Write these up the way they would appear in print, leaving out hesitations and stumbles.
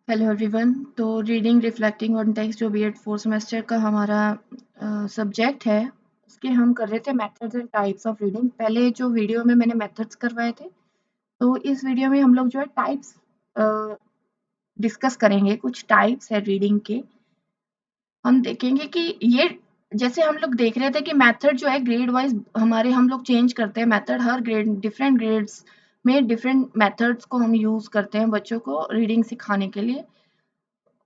Hello everyone. तो reading reflecting on text जो BEd fourth semester का हमारा सब्जेक्ट है, उसके हम कर रहे थे methods and types of reading. पहले जो वीडियो में मैंने मेथड्स करवाए थे, तो इस वीडियो में हम लोग जो है टाइप्स डिस्कस करेंगे। कुछ टाइप्स है रीडिंग के। हम देखेंगे कि ये जैसे हम लोग देख रहे थे कि मेथड जो है ग्रेड वाइज हमारे हम लोग चेंज करते हैं मेथड। हर ग्रेड डिफरेंट ग्रेड्स में डिफरेंट मेथड्स को हम यूज करते हैं बच्चों को रीडिंग सिखाने के लिए।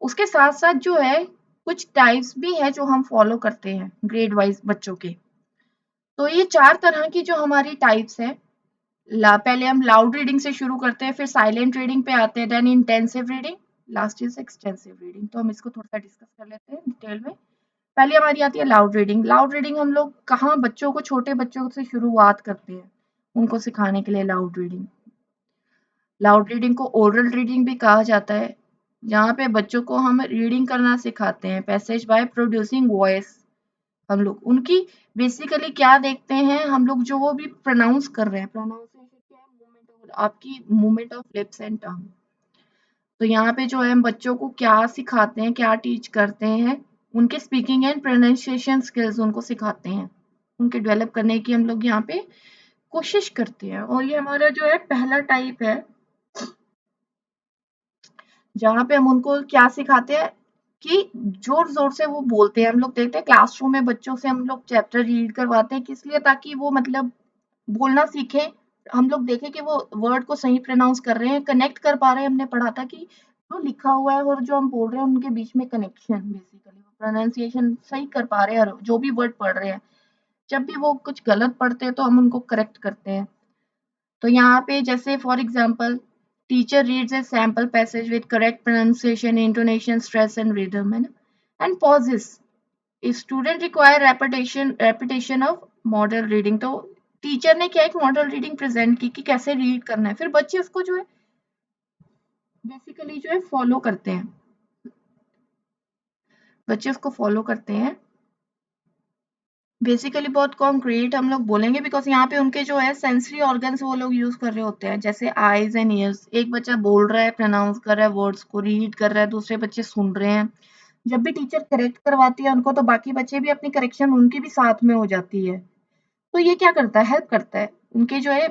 उसके साथ साथ जो है कुछ टाइप्स भी है जो हम फॉलो करते हैं ग्रेड वाइज बच्चों के। तो ये 4 तरह की जो हमारी टाइप्स है, पहले हम लाउड रीडिंग से शुरू करते हैं, फिर साइलेंट रीडिंग पे आते हैं, then intensive reading, last is extensive reading. तो हम इसको थोड़ा सा डिस्कस कर लेते हैं डिटेल में। पहले हमारी आती है लाउड रीडिंग। लाउड रीडिंग हम लोग कहाँ बच्चों को, छोटे बच्चों से शुरुआत करते हैं उनको सिखाने के लिए लाउड रीडिंग। लाउड रीडिंग को ओरल रीडिंग भी कहा जाता है, जहाँ पे बच्चों को हम रीडिंग करना सिखाते हैं पैसेज बाय प्रोड्यूसिंग वॉइस। हम लोग उनकी बेसिकली क्या देखते हैं, हम लोग जो वो भी प्रोनाउंस कर रहे हैं, प्रोनाउंसिएशन क्या है, मूवमेंट, आपकी movement of lips and tongue. तो यहाँ पे जो है हम बच्चों को क्या सिखाते हैं, क्या टीच करते हैं, उनके स्पीकिंग एंड प्रोनाउंसिएशन स्किल्स उनको सिखाते हैं, उनके डेवलप करने की हम लोग यहाँ पे कोशिश करते हैं। और ये हमारा जो है पहला टाइप है, जहाँ पे हम उनको क्या सिखाते हैं कि जोर-जोर से वो बोलते हैं। हम लोग देखते हैं क्लासरूम में बच्चों से हम लोग चैप्टर रीड करवाते हैं, किस लिए, ताकि वो मतलब बोलना सीखें। हम लोग देखें कि वो वर्ड को सही प्रोनाउंस कर रहे हैं, कनेक्ट कर पा रहे हैं। हमने पढ़ा था कि जो लिखा हुआ है और जो हम बोल रहे हैं उनके बीच में कनेक्शन, बेसिकली वो प्रोनाउंसिएशन सही कर पा रहे हैं और जो भी वर्ड पढ़ रहे हैं। जब भी वो कुछ गलत पढ़ते हैं तो हम उनको करेक्ट करते हैं। तो यहाँ पे जैसे for example, teacher reads a sample passage with correct pronunciation, intonation, stress and rhythm, है ना, and pauses. Student require repetition of model reading. तो टीचर ने क्या एक मॉडल रीडिंग प्रेजेंट की कि कैसे रीड करना है, फिर बच्चे उसको जो है बेसिकली जो है फॉलो करते हैं, बच्चे उसको फॉलो करते हैं। बेसिकली बहुत कॉन्क्रीट हम लोग बोलेंगे, बिकॉज यहाँ पे उनके जो है सेंसरी ऑर्गन्स वो लोग यूज कर रहे होते हैं, जैसे आईज एंड ईयर्स। एक बच्चा बोल रहा है, प्रोनाउंस कर रहा है, वर्ड्स को रीड कर रहा है, दूसरे बच्चे सुन रहे हैं। जब भी टीचर करेक्ट करवाती है उनको, तो बाकी बच्चे भी अपनी करेक्शन उनकी भी साथ में हो जाती है। तो ये क्या करता है, हेल्प करता है उनके जो है,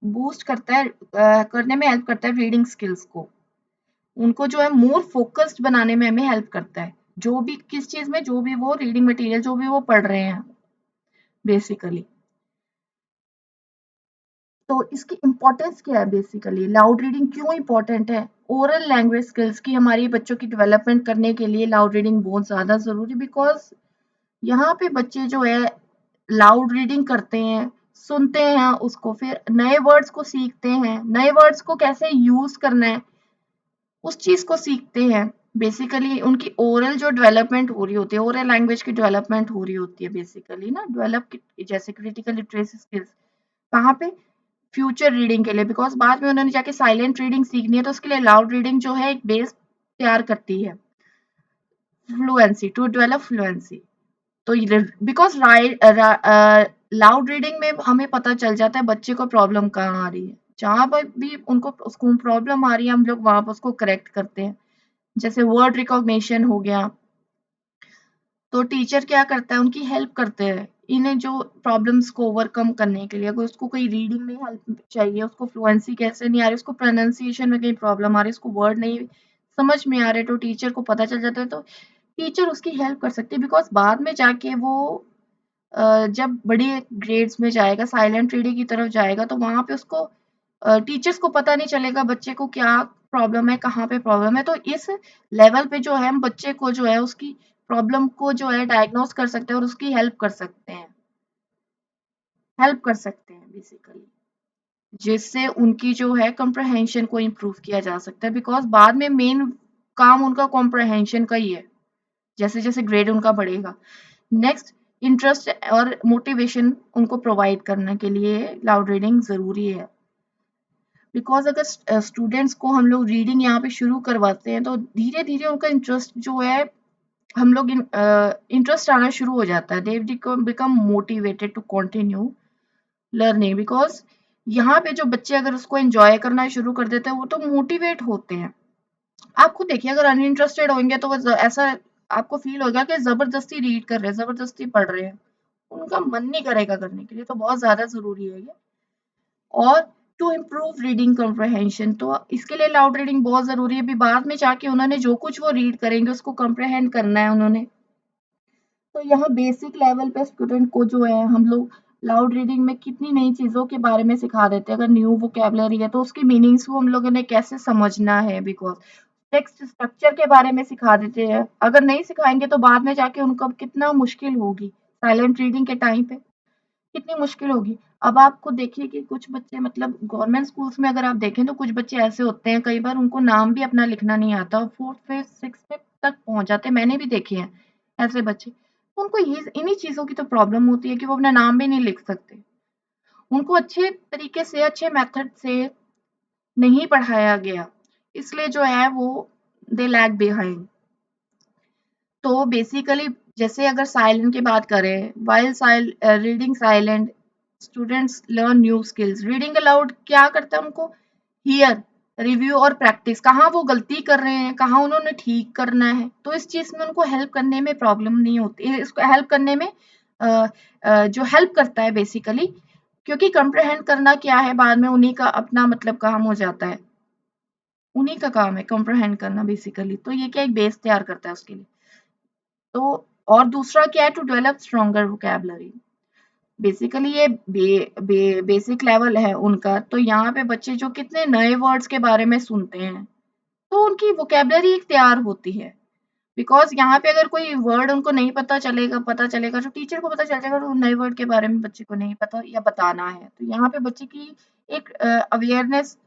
बूस्ट करता है, करने में हेल्प करता है रीडिंग स्किल्स को। उनको जो है मोर फोकस्ड बनाने में हमें हेल्प करता है, जो भी किस चीज में, जो भी वो रीडिंग मटेरियल जो भी वो पढ़ रहे हैं बेसिकली। तो इसकी इम्पोर्टेंस क्या है, बेसिकली लाउड रीडिंग क्यों इम्पोर्टेंट है? ओरल लैंग्वेज स्किल्स की हमारी बच्चों की डेवलपमेंट करने के लिए लाउड रीडिंग बहुत ज्यादा जरूरी, बिकॉज यहाँ पे बच्चे जो है लाउड रीडिंग करते हैं, सुनते हैं उसको, फिर नए वर्ड्स को सीखते हैं, नए वर्ड्स को कैसे यूज करना है उस चीज को सीखते हैं। बेसिकली उनकी ओरल जो डेवलपमेंट हो रही होती है, ओरल लैंग्वेज की डेवलपमेंट हो रही होती है बेसिकली ना, डेवलप, जैसे क्रिटिकल लिटरेसी स्किल्स। कहाँ पे? फ्यूचर रीडिंग के लिए, बिकॉज बाद में उन्होंने जाके साइलेंट रीडिंग सीखनी है, तो उसके लिए लाउड रीडिंग जो है एक बेस तैयार करती है, फ्लुएंसी, टू डेवलप फ्लुएंसी। तो बिकॉज लाउड रीडिंग में हमें पता चल जाता है बच्चे को प्रॉब्लम कहाँ आ रही है, जहां पर भी उनको उसको प्रॉब्लम आ रही है हम लोग वहां पर उसको करेक्ट करते हैं। जैसे वर्ड रिकॉग्निशन हो गया, तो टीचर क्या करता है, उनकी हेल्प करते हैं इन्हें जो प्रॉब्लम्स को ओवरकम करने के लिए। अगर उसको कोई रीडिंग में हेल्प चाहिए, उसको फ्लुएंसी कैसे नहीं आ रही, उसको प्रोनाउंसिएशन में कहीं प्रॉब्लम आ रही है, उसको वर्ड नहीं समझ में आ रहे, तो टीचर को पता चल जाता है, तो टीचर उसकी हेल्प कर सकती है। बिकॉज बाद में जाके वो जब बड़ी ग्रेड्स में जाएगा, साइलेंट रीडिंग की तरफ जाएगा, तो वहां पे उसको टीचर्स को पता नहीं चलेगा बच्चे को क्या प्रॉब्लम है, कहाँ पे प्रॉब्लम है। तो इस लेवल पे जो है हम बच्चे को जो है उसकी प्रॉब्लम को जो है डायग्नोस कर सकते हैं और उसकी हेल्प कर सकते हैं बेसिकली, जिससे उनकी जो है कॉम्प्रहेंशन को इम्प्रूव किया जा सकता है। बिकॉज बाद में मेन काम उनका कॉम्प्रहेंशन का ही है, जैसे जैसे ग्रेड उनका बढ़ेगा। नेक्स्ट, इंटरेस्ट और मोटिवेशन उनको प्रोवाइड करने के लिए लाउड रीडिंग जरूरी है। बिकॉज अगर स्टूडेंट्स को हम लोग रीडिंग यहाँ पे शुरू करवाते हैं, तो धीरे धीरे उनका इंटरेस्ट जो है, हम लोग इंटरेस्ट आना शुरू हो जाता है, they become motivated to continue learning. Because यहाँ पे जो बच्चे अगर उसको एंजॉय करना शुरू कर देते हैं, वो तो मोटिवेट होते हैं। आप खुद देखिए, अगर अनइंटरेस्टेड होंगे तो वो ऐसा आपको फील होगा कि जबरदस्ती रीड कर रहे हैं, जबरदस्ती पढ़ रहे हैं, उनका मन नहीं करेगा करने के लिए। तो बहुत ज्यादा जरूरी है ये। और टू इम्प्रूव रीडिंग कॉम्प्रहेंशन, तो इसके लिए लाउड रीडिंग बहुत जरूरी है। अभी बाद में जाके उन्होंने जो कुछ वो रीड करेंगे उसको कॉम्प्रहेंड करना है उन्होंने। तो यहाँ बेसिक लेवल पे स्टूडेंट को जो है हम लोग लाउड रीडिंग में कितनी नई चीजों के बारे में सिखा देते हैं। अगर न्यू वोकेबलरी है तो उसकी मीनिंग्स को हम लोगों ने कैसे समझना है, बिकॉज टेक्स्ट स्ट्रक्चर के बारे में सिखा देते हैं। अगर नहीं सिखाएंगे तो बाद में जाके उनको कितना मुश्किल होगी, साइलेंट रीडिंग के टाइम पे कितनी मुश्किल होगी। अब आपको देखिए कि कुछ बच्चे, मतलब गवर्नमेंट स्कूल्स में अगर आप देखें तो कुछ बच्चे ऐसे होते हैं, कई बार उनको नाम भी अपना लिखना नहीं आता, फोर्थ फिफ्थ सिक्स तक पहुंच जाते हैं, मैंने भी देखे हैं ऐसे बच्चे। तो उनको ये इन्हीं चीजों की तो प्रॉब्लम होती है कि वो अपना नाम भी नहीं लिख सकते। उनको अच्छे तरीके से, अच्छे मेथड से नहीं पढ़ाया गया, इसलिए जो है वो दे लैग बिहाइंड। तो बेसिकली जैसे अगर साइलेंट की बात करें, while reading silent students learn new skills. Reading allowed क्या करता है उनको हियर, रिव्यू और प्रैक्टिस, कहाँ वो गलती कर रहे हैं, कहाँ उन्होंने ठीक करना है। तो इस चीज में उनको हेल्प करने में प्रॉब्लम नहीं होती है, इसको हेल्प करने में जो हेल्प करता है बेसिकली, क्योंकि कंप्रहेंड करना क्या है, बाद में उन्हीं का अपना मतलब काम हो जाता है, उन्हीं का काम है कंप्रहेंड करना बेसिकली। तो ये क्या एक बेस तैयार करता है उसके लिए। तो और दूसरा क्या है, to develop stronger vocabulary. Basically ये बेसिक लेवल है उनका। तो यहाँ पे बच्चे जो कितने नए वर्ड्स के बारे में सुनते हैं, तो उनकी वोकेबलरी एक तैयार होती है। बिकॉज यहाँ पे अगर कोई वर्ड उनको नहीं पता चलेगा जो टीचर को पता चल जाएगा, तो नए वर्ड के बारे में बच्चे को नहीं पता या बताना है, तो यहाँ पे बच्चे की एक अवेयरनेस,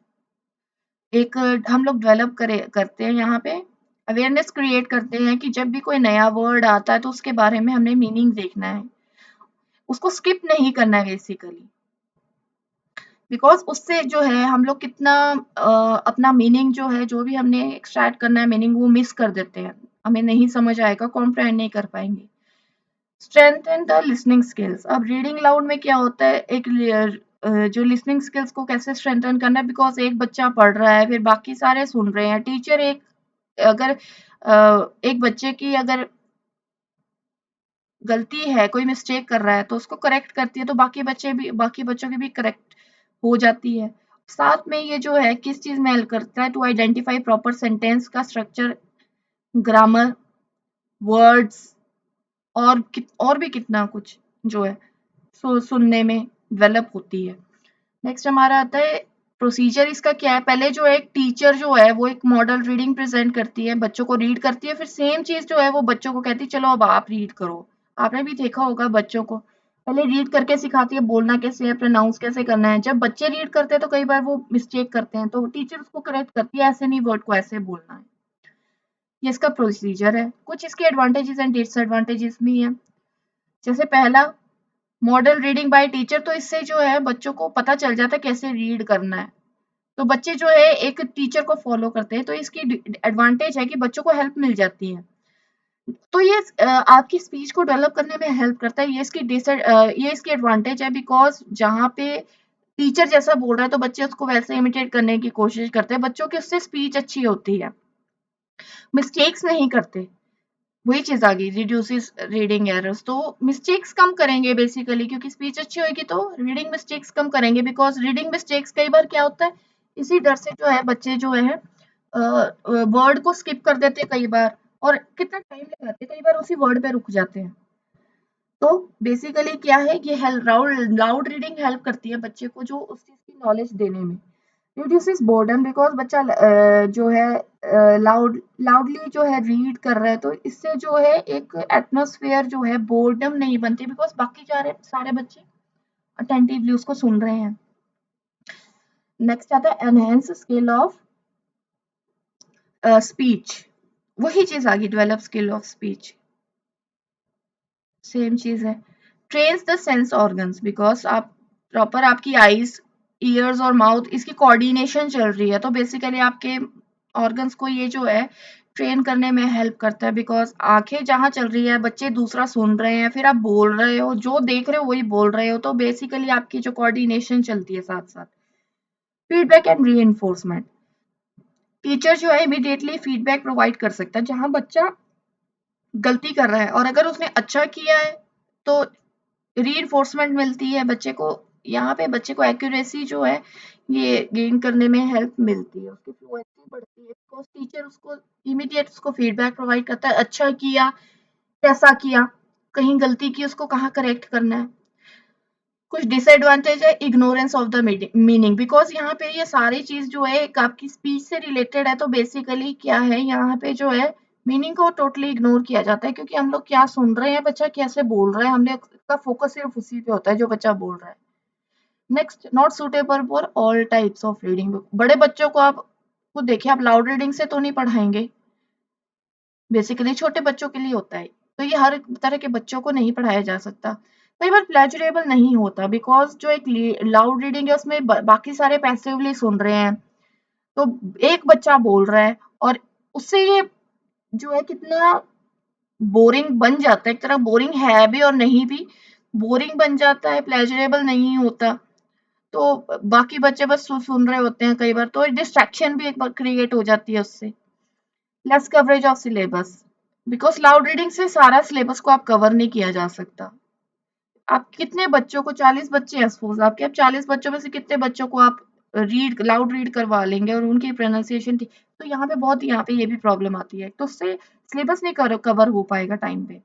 एक हम लोग डेवलप करते हैं यहाँ पे, अवेयरनेस क्रिएट करते हैं कि जब भी कोई नया वर्ड आता है तो उसके बारे में हमने मीनिंग देखना है, उसको स्किप नहीं करना है बेसिकली। बिकॉज उससे जो है हम लोग कितना अपना मीनिंग जो है, जो भी हमने एक्सट्रैक्ट करना है मीनिंग, वो मिस कर देते हैं, हमें नहीं समझ आएगा, कॉम्प्रहेंड नहीं कर पाएंगे। Strengthen the listening skills. अब रीडिंग लाउड में क्या होता है, एक जो लिसनिंग स्किल्स को कैसे स्ट्रेंथन करना है, बिकॉज एक बच्चा पढ़ रहा है, फिर बाकी सारे सुन रहे हैं, टीचर एक अगर एक बच्चे की अगर गलती है, कोई मिस्टेक कर रहा है तो उसको करेक्ट करती है, तो बाकी बच्चों की भी करेक्ट हो जाती है। साथ में ये जो है किस चीज में हेल्प करता है, टू आइडेंटिफाई प्रॉपर सेंटेंस का स्ट्रक्चर, ग्रामर, वर्ड्स, और भी कितना कुछ जो है सुनने में डेवलप होती है। नेक्स्ट हमारा आता है प्रोसीजर। इसका क्या है, पहले जो है एक टीचर जो है वो एक मॉडल रीडिंग प्रेजेंट करती है, बच्चों को रीड करती है, फिर सेम चीज जो है वो बच्चों को कहती है चलो अब आप रीड करो। आपने भी देखा होगा बच्चों को पहले रीड करके सिखाती है, बोलना कैसे है, प्रोनाउंस कैसे करना है। जब बच्चे रीड करते हैं तो कई बार वो मिस्टेक करते हैं, तो टीचर उसको करेक्ट करती है, ऐसे नहीं, वर्ड को ऐसे बोलना है। ये इसका प्रोसीजर है। कुछ इसके एडवांटेजेस एंड डिसएडवांटेजेस भी हैं। जैसे पहला, मॉडल रीडिंग बाय टीचर, तो इससे जो है बच्चों को पता चल जाता है कैसे रीड करना है, तो बच्चे जो है एक टीचर को फॉलो करते हैं, तो इसकी एडवांटेज है कि बच्चों को हेल्प मिल जाती है। तो ये आपकी स्पीच को डेवलप करने में हेल्प करता है, ये इसकी एडवांटेज है। बिकॉज जहाँ पे टीचर जैसा बोल रहा है तो बच्चे उसको वैसे इमिटेट करने की कोशिश करते हैं, बच्चों की उससे स्पीच अच्छी होती है, मिस्टेक्स नहीं करते। वही चीज आ गई, रिड्यूसेस रीडिंग एरर्स, तो मिस्टेक्स कम करेंगे बेसिकली, क्योंकि स्पीच अच्छी होगी तो रीडिंग मिस्टेक्स कम करेंगे। बिकॉज रीडिंग मिस्टेक्स कई बार क्या होता है, इसी डर से जो है बच्चे जो है वर्ड को स्किप कर देते हैं कई बार, और कितना टाइम लगाते हैं, कई बार उसी वर्ड पे रुक जाते हैं। तो बेसिकली क्या है, ये लाउड रीडिंग हेल्प करती है बच्चे को जो उस चीज की नॉलेज देने में। रिड्यूसेस बोर्डम, बिकॉज बच्चा जो है लाउडली जो है रीड कर रहा है, तो इससे जो है एक एटमोसफेयर जो है, बोर्डम नहीं बनती, बिकॉज बाकी सारे बच्चे अटेंटिवली उसको सुन रहे हैं। नेक्स्ट आता है एनहेंस स्किल ऑफ स्पीच। वही चीज आ गई, develop skill of speech, same चीज है। Trains the sense organs, because आप प्रॉपर आपकी आईज, ईयर्स और माउथ, इसकी कोऑर्डिनेशन चल रही है, तो बेसिकली आपके ऑर्गन्स को ये जो है ट्रेन करने में हेल्प करता है। बिकॉज आंखें जहाँ चल रही है, बच्चे दूसरा सुन रहे हैं, फिर आप बोल रहे हो, जो देख रहे हो वही बोल रहे हो, तो बेसिकली आपकी जो कोऑर्डिनेशन चलती है साथ साथ। फीडबैक एंड री, टीचर जो है इमीडिएटली फीडबैक प्रोवाइड कर सकता है जहाँ बच्चा गलती कर रहा है, और अगर उसने अच्छा किया है तो रीइंफोर्समेंट मिलती है बच्चे को। यहाँ पे बच्चे को एक्यूरेसी जो है ये गेन करने में हेल्प मिलती है, उसकी फ्लुएंसी बढ़ती है बिकॉज़ टीचर उसको इमीडिएट उसको फीडबैक प्रोवाइड करता है, अच्छा किया, कैसा किया, कहीं गलती की उसको कहाँ करेक्ट करना है। कुछ डिसएडवांटेज है, ignorance of the meaning, because यहाँ पे ये सारी चीज जो है एक आपकी स्पीच से रिलेटेड है, तो बेसिकली क्या है यहाँ पे जो है मीनिंग को टोटली इग्नोर किया जाता है, क्योंकि हम लोग क्या सुन रहे हैं, बच्चा कैसे बोल रहा है, हमने का फोकस सिर्फ उसी पे होता है जो बच्चा बोल रहा है। Next, not suitable for all types of reading. बड़े बच्चों को आप खुद देखिए, आप लाउड रीडिंग से तो नहीं पढ़ाएंगे, बेसिकली छोटे बच्चों के लिए होता है, तो ये हर तरह के बच्चों को नहीं पढ़ाया जा सकता। कई बार प्लेजरेबल नहीं होता बिकॉज जो एक लाउड रीडिंग है उसमें बाकी सारे पैसिवली सुन रहे हैं, तो एक बच्चा बोल रहा है और उससे ये जो है कितना बोरिंग बन जाता है, एक तरह बोरिंग है भी और नहीं भी, बोरिंग बन जाता है, प्लेजरेबल नहीं होता, तो बाकी बच्चे बस सुन रहे होते हैं, कई बार तो डिस्ट्रैक्शन भी एक बार क्रिएट हो जाती है उससे। Less coverage of syllabus, because loud reading से सारा सिलेबस को आप कवर नहीं किया जा सकता। आप कितने बच्चों को, 40 बच्चे हैं सपोज आपके, आप 40 बच्चों में से कितने बच्चों को आप लाउड रीड करवा लेंगे और उनकी प्रोनाउंसिएशन ठीक, तो यहाँ पे बहुत, यहाँ पे ये भी प्रॉब्लम आती है, तो उससे सिलेबस नहीं कवर हो पाएगा टाइम पे।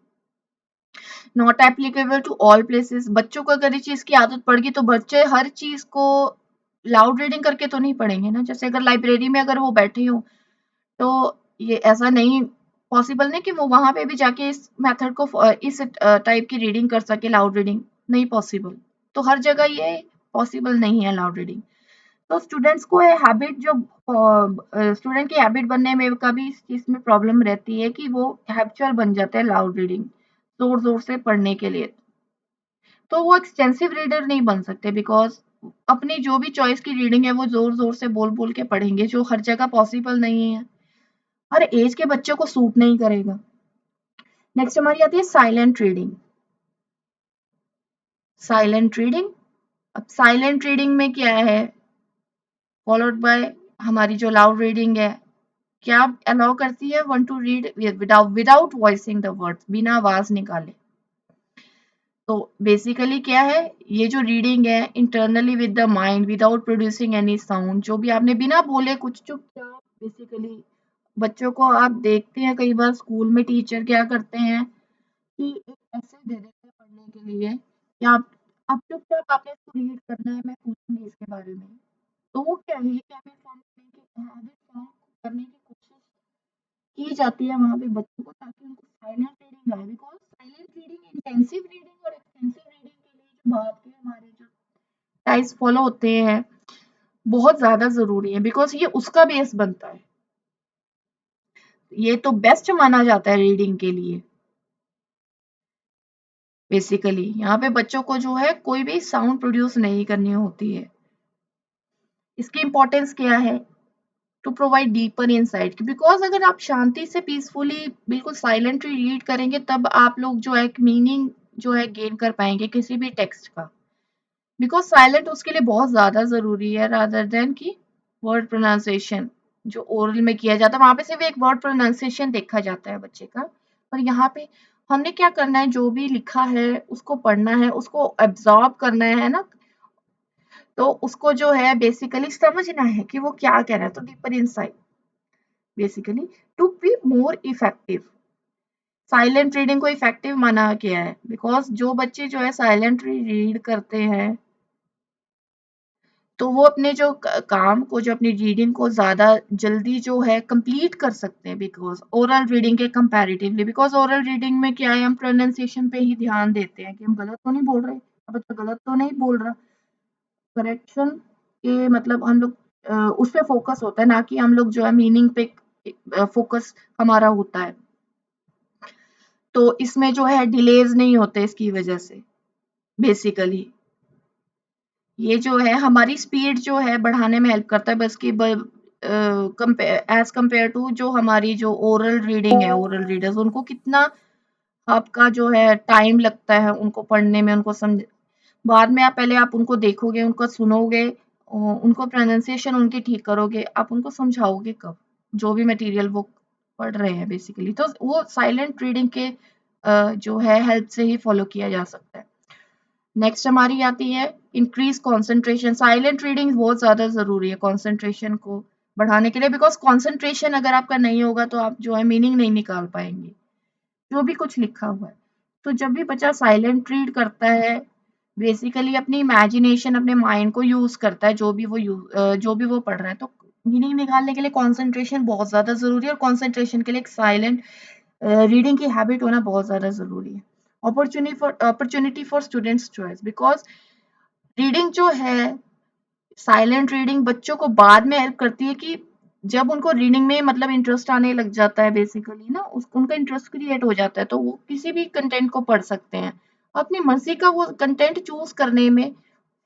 Not applicable to all places, बच्चों को अगर इस चीज की आदत पड़ गई तो बच्चे हर चीज को लाउड रीडिंग करके तो नहीं पढ़ेंगे ना। जैसे अगर लाइब्रेरी में अगर वो बैठे हो, तो ये ऐसा नहीं पॉसिबल नहीं कि वो वहां पे भी जाके इस मेथड को इस टाइप की रीडिंग कर सके, लाउड रीडिंग नहीं पॉसिबल, तो हर जगह ये पॉसिबल नहीं है लाउड रीडिंग। तो स्टूडेंट्स को ये हैबिट जो स्टूडेंट की हैबिट बनने में का भी इस चीज में प्रॉब्लम रहती है कि वो हैबिचुअल बन जाते हैं लाउड रीडिंग जोर जोर से पढ़ने के लिए, तो वो एक्सटेंसिव रीडर नहीं बन सकते बिकॉज अपनी जो भी चॉइस की रीडिंग है वो जोर जोर से बोल बोल के पढ़ेंगे, जो हर जगह पॉसिबल नहीं है, हर एज के बच्चों को सूट नहीं करेगा। नेक्स्ट हमारी आती है साइलेंट रीडिंग। साइलेंट रीडिंग, अब साइलेंट रीडिंग में क्या है, फॉलोड बाय हमारी जो लाउड रीडिंग है, क्या अलाउ करती है one two read without voicing the words, बिना आवाज निकाले। तो बेसिकली क्या है, ये जो रीडिंग है internally with the mind without producing any sound, जो भी आपने बिना बोले कुछ चुपचाप, बेसिकली बच्चों को आप देखते हैं कई बार स्कूल में टीचर क्या करते हैं कि एक ऐसे दे देते हैं पढ़ने के लिए कि आप चुपचाप आपने इसको रीड करना है, मैं पूछूंगी इसके बारे में, तो वो क्या है, ये हैबिट फॉर्म करने की कोशिश की जाती है वहां पे बच्चों को, ताकि उनको साइलेंट रीडिंग आए, because silent reading intensive reading और एक्सटेंसिव रीडिंग के लिए जो बात के हमारे जो टाइप्स फॉलो होते हैं बहुत ज्यादा जरूरी है, बिकॉज ये उसका बेस बनता है, ये तो बेस्ट माना जाता है रीडिंग के लिए। बेसिकली यहाँ पे बच्चों को जो है कोई भी साउंड प्रोड्यूस नहीं करनी होती है। इसकी इंपॉर्टेंस क्या है, to provide deeper insight, because अगर आप शांति से पीसफुली बिल्कुल साइलेंटली रीड करेंगे तब आप लोग जो है मीनिंग जो है गेन कर पाएंगे किसी भी टेक्स्ट का, बिकॉज साइलेंट उसके लिए बहुत ज्यादा जरूरी है रादर देन की वर्ड प्रोनाउंसिएशन जो ओरल में किया जाता है, वहां पे सिर्फ एक वर्ड प्रोनाउंसिएशन देखा जाता है बच्चे का, और यहाँ पे हमने क्या करना है, जो भी लिखा है उसको पढ़ना है, उसको एब्जॉर्ब करना है ना, तो उसको जो है बेसिकली समझना है कि वो क्या कह रहा है, तो deeper insight basically to be more effective. Silent reading को इफेक्टिव माना गया है बिकॉज जो बच्चे जो है साइलेंटली रीड करते हैं तो वो अपने जो काम को, जो अपनी रीडिंग को ज्यादा जल्दी जो है कंप्लीट कर सकते हैं, बिकॉज ओरल रीडिंग के कंपैरेटिवली, बिकॉज ओरल रीडिंग में क्या है, हम प्रोनाउंसिएशन पे ही ध्यान देते हैं कि हम गलत तो नहीं बोल रहे, अब तो गलत तो नहीं बोल रहा, करेक्शन के मतलब हम लोग उस पे फोकस होता है, ना कि हम लोग जो है मीनिंग पे फोकस हमारा होता है, तो इसमें जो है डिलेज नहीं होते इसकी वजह से। बेसिकली ये जो है हमारी स्पीड जो है बढ़ाने में हेल्प करता है, बस की एज कंपेयर टू जो हमारी जो ओरल रीडिंग है, ओरल रीडर्स उनको कितना आपका जो है टाइम लगता है उनको पढ़ने में, उनको समझ, बाद में आप पहले आप उनको देखोगे, उनको सुनोगे, उनको प्रोनाउंसिएशन उनकी ठीक करोगे, आप उनको समझाओगे कब, जो भी मटेरियल वो पढ़ रहे हैं बेसिकली, तो वो साइलेंट रीडिंग के जो है हेल्प से ही फॉलो किया जा सकता है। नेक्स्ट हमारी आती है इंक्रीज कंसंट्रेशन। साइलेंट रीडिंग बहुत ज्यादा जरूरी है कंसंट्रेशन को बढ़ाने के लिए, बिकॉज कंसंट्रेशन अगर आपका नहीं होगा तो आप जो है मीनिंग नहीं निकाल पाएंगे जो भी कुछ लिखा हुआ है। तो जब भी बच्चा साइलेंट रीड करता है, बेसिकली अपनी इमेजिनेशन, अपने माइंड को यूज करता है, जो भी वो पढ़ रहा है, तो मीनिंग निकालने के लिए कंसंट्रेशन बहुत ज्यादा जरूरी है, और कंसंट्रेशन के लिए एक साइलेंट रीडिंग की हैबिट होना बहुत ज्यादा जरूरी है। Opportunity for students choice, because reading जो है, साइलेंट रीडिंग बच्चों को बाद में हेल्प करती है कि जब उनको रीडिंग में मतलब इंटरेस्ट आने लग जाता है, बेसिकली ना उनका इंटरेस्ट क्रिएट हो जाता है, तो वो किसी भी कंटेंट को पढ़ सकते हैं। अपनी मर्जी का वो कंटेंट चूज करने में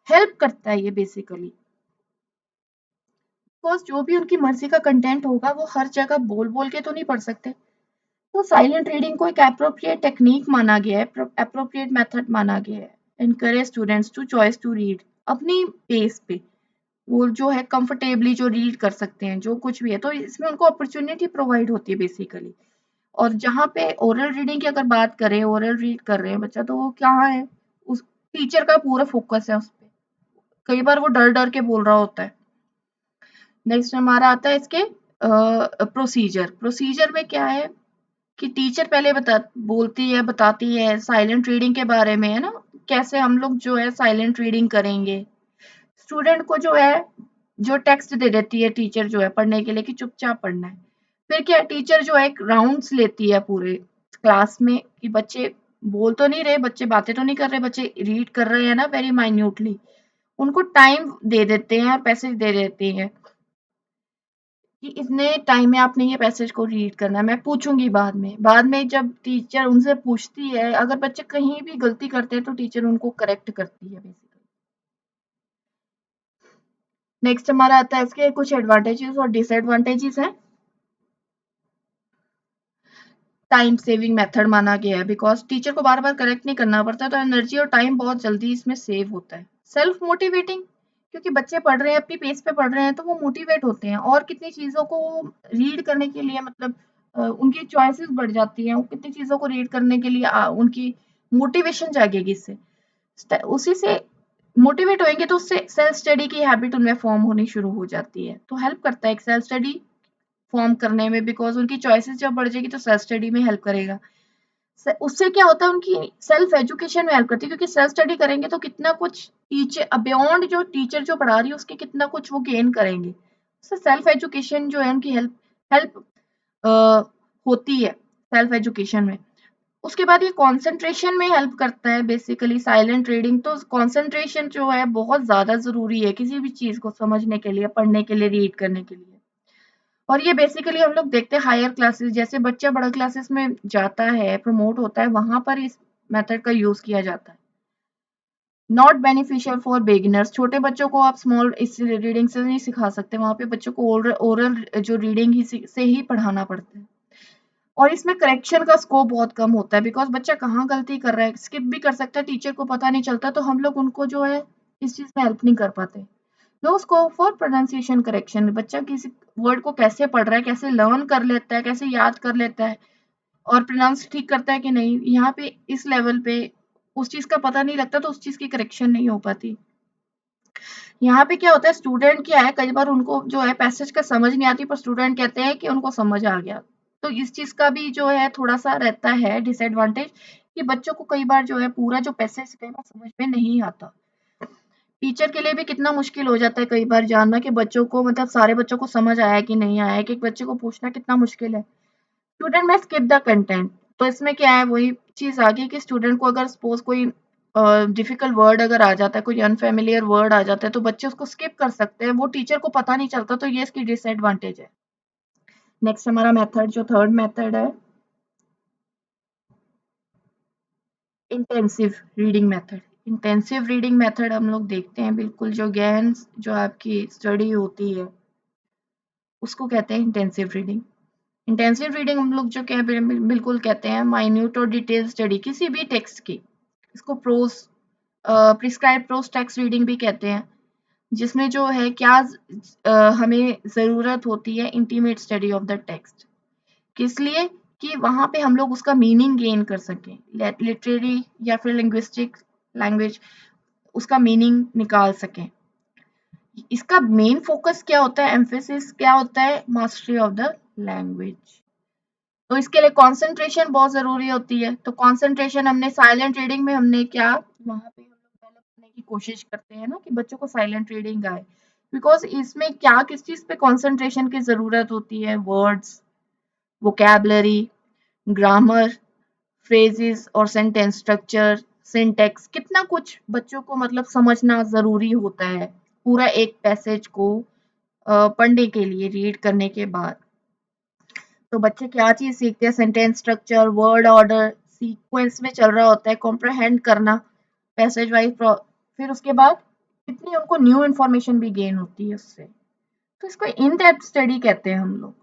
हेल्प करता है ये बेसिकली, बिकॉज जो भी उनकी मर्जी का कंटेंट होगा वो हर जगह बोल बोल के तो नहीं पढ़ सकते। तो साइलेंट रीडिंग को एक अप्रोप्रिएट टेक्निक माना गया है, अप्रोप्रिएट मेथड माना गया है। Encourage students to choice to read अपनी पेस पे, वो जो है कंफर्टेबली जो रीड कर सकते हैं जो कुछ भी है, तो इसमें उनको अपॉर्चुनिटी प्रोवाइड होती है बेसिकली। और जहाँ पे ओरल रीडिंग की अगर बात करें, ओरल रीड कर रहे हैं बच्चा, तो वो क्या है, उस टीचर का पूरा फोकस है उस पे, कई बार वो डर डर के बोल रहा होता है। नेक्स्ट हमारा आता है इसके प्रोसीजर। प्रोसीजर में क्या है कि टीचर पहले बोलती है, बताती है साइलेंट रीडिंग के बारे में, है ना, कैसे हम लोग जो है साइलेंट रीडिंग करेंगे। स्टूडेंट को जो है जो टेक्स्ट दे देती है टीचर जो है पढ़ने के लिए कि चुपचाप पढ़ना है। फिर क्या टीचर जो है एक राउंड्स लेती है पूरे क्लास में कि बच्चे बोल तो नहीं रहे, बच्चे बातें तो नहीं कर रहे, बच्चे रीड कर रहे हैं ना वेरी माइन्यूटली। उनको टाइम दे देते हैं और पैसेज दे देते हैं कि इतने टाइम में आपने ये पैसेज को रीड करना है। मैं पूछूंगी बाद में जब टीचर उनसे पूछती है, अगर बच्चे कहीं भी गलती करते हैं तो टीचर उनको करेक्ट करती है बेसिकली। नेक्स्ट हमारा आता है इसके कुछ एडवांटेजेस और डिसएडवांटेजेस हैं। टाइम सेविंग मेथड माना गया है, बिकॉज टीचर को बार बार करेक्ट नहीं करना पड़ता, तो एनर्जी और टाइम बहुत जल्दी इसमें सेव होता है। सेल्फ मोटिवेटिंग, क्योंकि बच्चे पढ़ रहे हैं अपनी पेस पे पढ़ रहे हैं, तो वो मोटिवेट होते हैं और कितनी चीजों को रीड करने के लिए मतलब उनकी चॉइसेस बढ़ जाती हैं, कितनी चीजों को रीड करने के लिए उनकी मोटिवेशन जागेगी इससे। उसी से मोटिवेट होंगे तो उससे सेल्फ स्टडी की हैबिट उनमें फॉर्म होनी शुरू हो जाती है, तो हेल्प करता है एक सेल्फ स्टडी फॉर्म करने में, बिकॉज उनकी चॉइसेस जब बढ़ जाएगी तो सेल्फ स्टडी में हेल्प करेगा। उससे क्या होता है, उनकी सेल्फ एजुकेशन में हेल्प करती है, क्योंकि सेल्फ स्टडी करेंगे तो कितना कुछ टीचर बियॉन्ड जो टीचर जो पढ़ा रही है उसके कितना कुछ वो गेन करेंगे। उससे सेल्फ एजुकेशन जो है उनकी हेल्प हेल्प होती है सेल्फ एजुकेशन में। उसके बाद ये कंसंट्रेशन में हेल्प करता है बेसिकली साइलेंट रीडिंग, तो कंसंट्रेशन जो है बहुत ज्यादा जरूरी है किसी भी चीज को समझने के लिए, पढ़ने के लिए, रीड करने के लिए। और ये बेसिकली हम लोग देखते हैं हायर क्लासेस, जैसे बच्चा बड़ा क्लासेस में जाता है, प्रमोट होता है, वहां पर इस मेथड का यूज किया जाता है। नॉट बेनिफिशियल फॉर बिगिनर्स, छोटे बच्चों को आप स्मॉल इस रीडिंग से नहीं सिखा सकते, वहां पे बच्चों को ओरल जो रीडिंग ही से ही पढ़ाना पड़ता है। और इसमें करेक्शन का स्कोप बहुत कम होता है, बिकॉज बच्चा कहाँ गलती कर रहा है स्किप भी कर सकता है, टीचर को पता नहीं चलता, तो हम लोग उनको जो है इस चीज में हेल्प नहीं कर पाते। No scope for pronunciation correction, बच्चा किसी वर्ड को कैसे पढ़ रहा है, कैसे लर्न कर लेता है, कैसे याद कर लेता है और प्रोनाउंस ठीक करता है कि नहीं, यहाँ पे इस लेवल पे उस चीज का पता नहीं लगता, तो उस चीज की करेक्शन नहीं हो पाती। यहाँ पे क्या होता है, स्टूडेंट क्या है, कई बार उनको जो है पैसेज का समझ नहीं आती, पर स्टूडेंट कहते हैं कि उनको समझ आ गया। तो इस चीज का भी जो है थोड़ा सा रहता है डिसएडवांटेज, कि बच्चों को कई बार जो है पूरा जो पैसेज कई बार समझ में नहीं आता। टीचर के लिए भी कितना मुश्किल हो जाता है कई बार जानना कि बच्चों को मतलब सारे बच्चों को समझ आया कि नहीं आया, कि एक बच्चे को पूछना कितना मुश्किल है। स्टूडेंट में स्किप द कंटेंट, तो इसमें क्या है, वही चीज आ गई कि स्टूडेंट को अगर सपोज कोई डिफिकल्ट वर्ड अगर आ जाता है, कोई अनफेमिलियर वर्ड आ जाता है, तो बच्चे उसको स्किप कर सकते हैं, वो टीचर को पता नहीं चलता, तो ये इसकी डिसएडवांटेज है। नेक्स्ट हमारा मेथड जो थर्ड मेथड है, intensive reading method. Intensive reading method हम लोग देखते हैं, बिल्कुल जो गहन जो आपकी स्टडी होती है उसको कहते हैं इंटेंसिव रीडिंग। इंटेंसिव रीडिंग हम लोग जो क्या बिल्कुल कहते हैं माइन्यूट और डिटेल स्टडी किसी भी टेक्स्ट की, इसको prose prescribe prose text reading भी कहते हैं। जिसमें जो है क्या हमें ज़रूरत होती है intimate study of the text. किस लिए? कि वहाँ पे हम लोग उसका मीनिंग गेन कर सकें। लिटरेरी या फिर लिंग्विस्टिक लैंग्वेज उसका मीनिंग निकाल सकें। इसका मेन फोकस क्या होता है, एम्फेसिस क्या होता है? Mastery of the language. तो इसके लिए कंसंट्रेशन बहुत ज़रूरी होती है। तो कंसंट्रेशन हमने साइलेंट रीडिंग में हमने क्या वहाँ पे हम लोग डेवलप करने की कोशिश करते हैं ना कि बच्चों को साइलेंट रीडिंग आए। बिकॉज़ इसमें क्या किस चीज़ पे कंसंट्रेशन की ज़रूरत होती है? वर्ड्स, वोकैब्युलरी, ग्रामर, फ्रेजेस और सेंटेंस स्ट्रक्चर, सिंटैक्स कितना कुछ बच्चों को मतलब समझना ज़रूरी होता है, पूरा एक पैसेज को पढ़ने के लिए रीड करने के बाद। तो बच्चे क्या चीज़ सीखते हैं? Sentence structure, word order, sequence में चल रहा होता है, कॉम्प्रिहेंड करना, पैसेज वाइज फिर उसके बाद कितनी उनको न्यू इन्फॉर्मेशन भी गेन होती है उससे। तो इसको इन डेप्थ स्टडी कहते हैं हम लोग।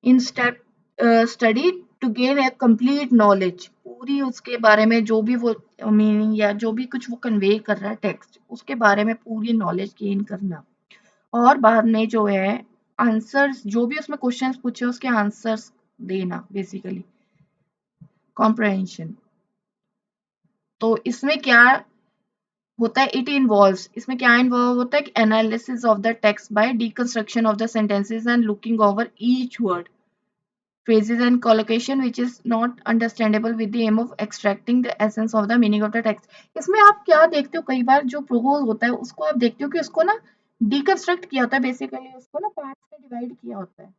In study to gain a complete knowledge, पूरी उसके बारे में जो भी वो मीनिंग या जो भी कुछ वो कन्वे कर रहा है टेक्स्ट, उसके बारे में पूरी नॉलेज गेन करना। और बाद में जो है आंसर्स, जो भी उसमें क्वेश्चंस पूछे उसके आंसर्स देना, बेसिकली कॉम्प्रहेंशन। तो इसमें क्या होता है? इट इन्वॉल्व्स, इसमें क्या इन्वॉल्व होता है कि analysis of the text bye deconstruction of the sentences and looking over each word, phrases and collocation which is not understandable with the aim of extracting the essence of the meaning of the text। इसमें आप क्या देखते हो, कई बार जो propose होता है उसको आप देखते हो कि उसको ना डिकंस्ट्रक्ट किया होता है, बेसिकली उसको ना पार्ट्स में डिवाइड किया होता है,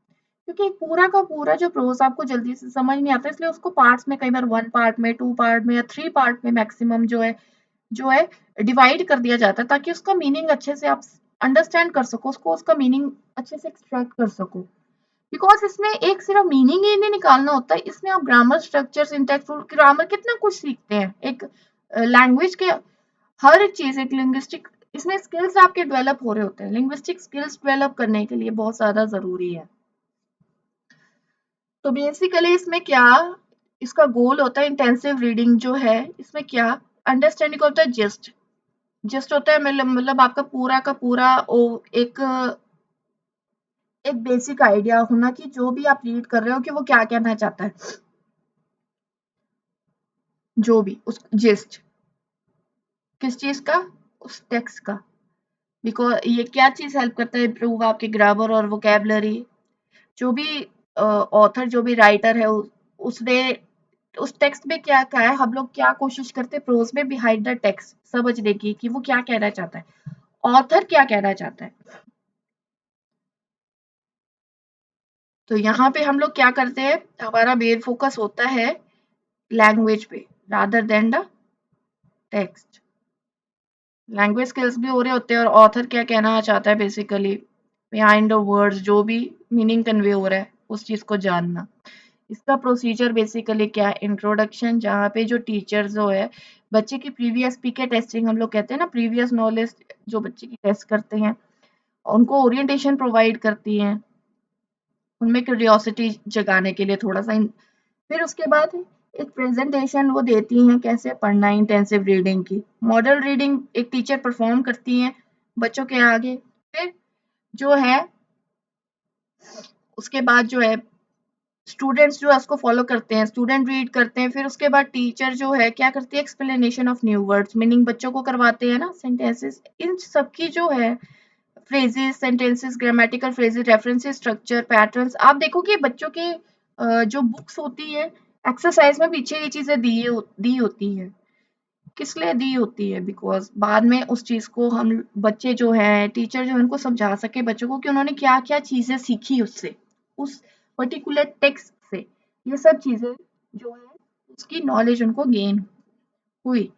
क्योंकि पूरा का पूरा जो प्रोज आपको जल्दी से समझ नहीं आता, इसलिए उसको पार्ट्स में, कई बार 1 पार्ट में, 2 पार्ट में या 3 पार्ट में मैक्सिमम जो है डिवाइड कर दिया जाता है, ताकि उसका मीनिंग अच्छे से आप अंडरस्टैंड कर सको, उसको उसका मीनिंग अच्छे से एक्सट्रैक्ट कर सको। बिकॉज इसमें एक सिर्फ मीनिंग ही नहीं निकालना होता है, इसमें आप ग्रामर, स्ट्रक्चर, सिंटैक्स, ग्रामर कितना कुछ सीखते हैं। एक लैंग्वेज के हर चीज, एक लिंग्विस्टिक, इसमें स्किल्स आपके डेवलप हो रहे होते हैं। लिंग्विस्टिक स्किल्स डेवलप करने के लिए बहुत ज्यादा जरूरी है। तो बेसिकली इसमें क्या इसका गोल होता है? इंटेंसिव रीडिंग जो है इसमें क्या अंडरस्टैंडिंग होता है, जस्ट जस्ट होता है, मतलब आपका पूरा का पूरा एक एक बेसिक आइडिया होना कि जो भी आप रीड कर रहे हो कि वो क्या कहना चाहता है, जो भी उस जिस्ट किस चीज का, उस टेक्स्ट का। बिकॉज ये क्या चीज हेल्प करता है? इम्प्रूव आपके ग्रामर और वोकेबलरी। जो भी ऑथर, जो भी राइटर है उसने उस टेक्स्ट में क्या कहा है, हम लोग क्या कोशिश करते हैं प्रोज में बिहाइंड द टेक्स्ट समझने की कि वो क्या कहना चाहता है, ऑथर क्या कहना चाहता है। तो यहाँ पे हम लोग क्या करते हैं, हमारा मेन फोकस होता है लैंग्वेज पे rather than the text. Language skills भी हो रहे होते हैं और ऑथर क्या कहना चाहता है, बेसिकली बिहाइंड द वर्ड्स जो भी मीनिंग कन्वे हो रहा है उस चीज को जानना। इसका प्रोसीजर बेसिकली क्या है? इंट्रोडक्शन, जहाँ पे जो टीचर जो है बच्चे की प्रीवियस पीके टेस्टिंग हम लोग कहते हैं ना, प्रीवियस नॉलेज जो बच्चे की टेस्ट करते हैं, उनको ओरिएंटेशन प्रोवाइड करती हैं, उनमें क्यूरियोसिटी जगाने के लिए थोड़ा सा। फिर उसके बाद एक प्रेजेंटेशन वो देती हैं कैसे पढ़ना है इंटेंसिव रीडिंग की। मॉडल रीडिंग एक टीचर परफॉर्म करती हैं बच्चों के आगे। फिर जो है उसके बाद जो है स्टूडेंट्स जो है उसको फॉलो करते हैं, स्टूडेंट रीड करते हैं। फिर उसके बाद टीचर जो है क्या करती है, explanation of new words, meaning बच्चों को करवाते हैं ना, सेंटेंसेस, इन सबकी जो है phrases, sentences, grammatical phrases, references, structure, patterns, आप देखो कि बच्चों के जो बुक्स होती है एक्सरसाइज में पीछे ये चीजें दी होती है। किस लिए दी होती है? बिकॉज बाद में उस चीज को हम बच्चे जो है, टीचर जो है उनको समझा सके बच्चों को कि उन्होंने क्या क्या चीजें सीखी उससे, उस पर्टिकुलर टेक्स्ट से। ये सब चीजें जो है उसकी नॉलेज उनको गेन हुई।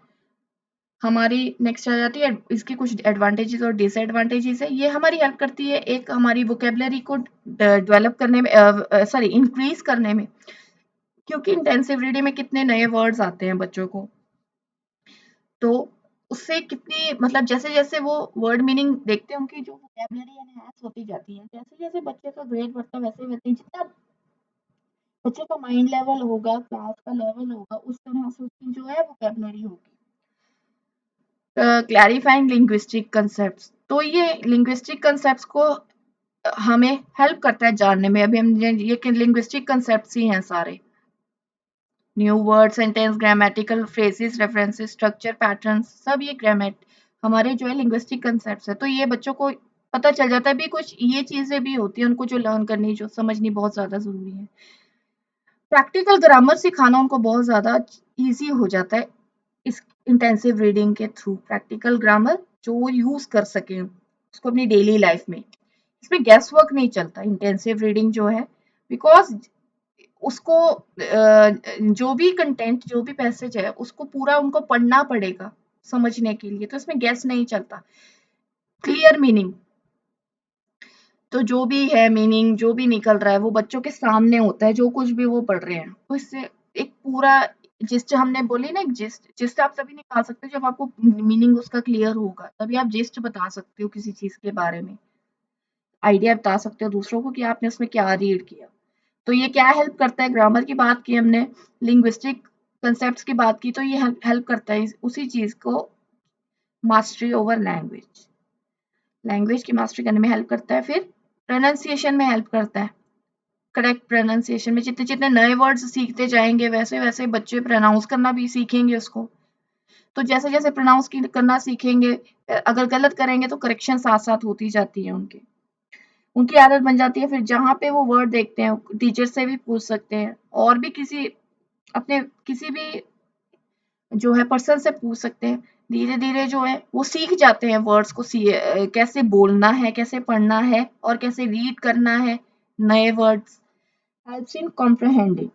हमारी नेक्स्ट आ जाती है इसकी कुछ एडवांटेजेस और डिसएडवांटेजेस है। ये हमारी हेल्प करती है एक हमारी वोकेबलरी को डेवलप करने में, सॉरी इंक्रीज करने में, क्योंकि इंटेंसिव रीडिंग में कितने नए वर्ड्स आते हैं बच्चों को। तो उससे कितनी मतलब जैसे जैसे वो वर्ड मीनिंग देखते हैं उनकी जो वोकेबलरी एनहांस होती जाती है, जैसे जैसे बच्चे का ग्रेड बढ़ता है वैसे वैसे जितना बच्चे का माइंड लेवल होगा, क्लास का लेवल होगा, उस तरह से उसकी जो है वोकेबलरी होगी। क्लैरिफाइंग लिंग्विस्टिक कंसेप्ट्स, तो ये लिंग्विस्टिक कंसेप्ट्स को हमें हेल्प करता है जानने में। अभी हम ये लिंग्विस्टिक कंसेप्ट्स ही हैं सारे, new word, sentence, grammatical phrases, references, structure, patterns, सब ये ग्रामेट हमारे जो है लिंग्विस्टिक कंसेप्ट्स है। तो ये बच्चों को पता चल जाता है भी, कुछ ये चीजें भी होती हैं उनको जो लर्न करनी, जो समझनी बहुत ज्यादा जरूरी है। प्रैक्टिकल ग्रामर सिखाना उनको बहुत ज्यादा इजी हो जाता है इस इंटेंसिव रीडिंग के थ्रू। प्रैक्टिकल ग्रामर जो वो यूज कर सके उसको अपनी डेली लाइफ में, इसमें गैस वर्क नहीं चलता इंटेंसिव रीडिंग जो है, बिकॉज उसको जो भी कंटेंट, जो भी पैसेज है उसको पूरा उनको पढ़ना पड़ेगा समझने के लिए, तो इसमें गैस नहीं चलता। क्लियर मीनिंग, तो जो भी है मीनिंग जो भी निकल रहा है वो बच्चों के सामने होता है, जो कुछ भी वो पढ़ रहे हैं तो इससे एक पूरा जिस्ट, हमने बोली ना एक जिस्ट, जिस्ट आप तभी निकाल सकते हो जब आपको मीनिंग उसका क्लियर होगा, तभी आप जिस्ट बता सकते हो किसी चीज के बारे में, आइडिया बता सकते हो दूसरों को कि आपने उसमें क्या रीड किया। तो ये क्या हेल्प करता है, ग्रामर की बात की हमने, लिंग्विस्टिक कंसेप्ट्स की बात की, तो ये हेल्प करता है उसी चीज को, मास्टरी ओवर लैंग्वेज, लैंग्वेज की मास्टरी करने में हेल्प करता है। फिर प्रोनाउंसिएशन में हेल्प करता है, करेक्ट प्रोनाउंसिएशन में जितने जितने नए वर्ड्स सीखते जाएंगे वैसे वैसे बच्चे प्रोनाउंस करना भी सीखेंगे उसको। तो जैसे जैसे प्रोनाउंस करना सीखेंगे, अगर गलत करेंगे तो करेक्शन साथ साथ होती जाती है उनके, उनकी आदत बन जाती है। फिर जहाँ पे वो वर्ड देखते हैं टीचर से भी पूछ सकते हैं, और भी किसी अपने किसी भी जो है पर्सन से पूछ सकते हैं। धीरे धीरे जो है वो सीख जाते हैं वर्ड्स को, कैसे बोलना है, कैसे पढ़ना है और कैसे रीड करना है नए वर्ड्स। हेल्प्स इन कॉम्प्रहेंडिंग,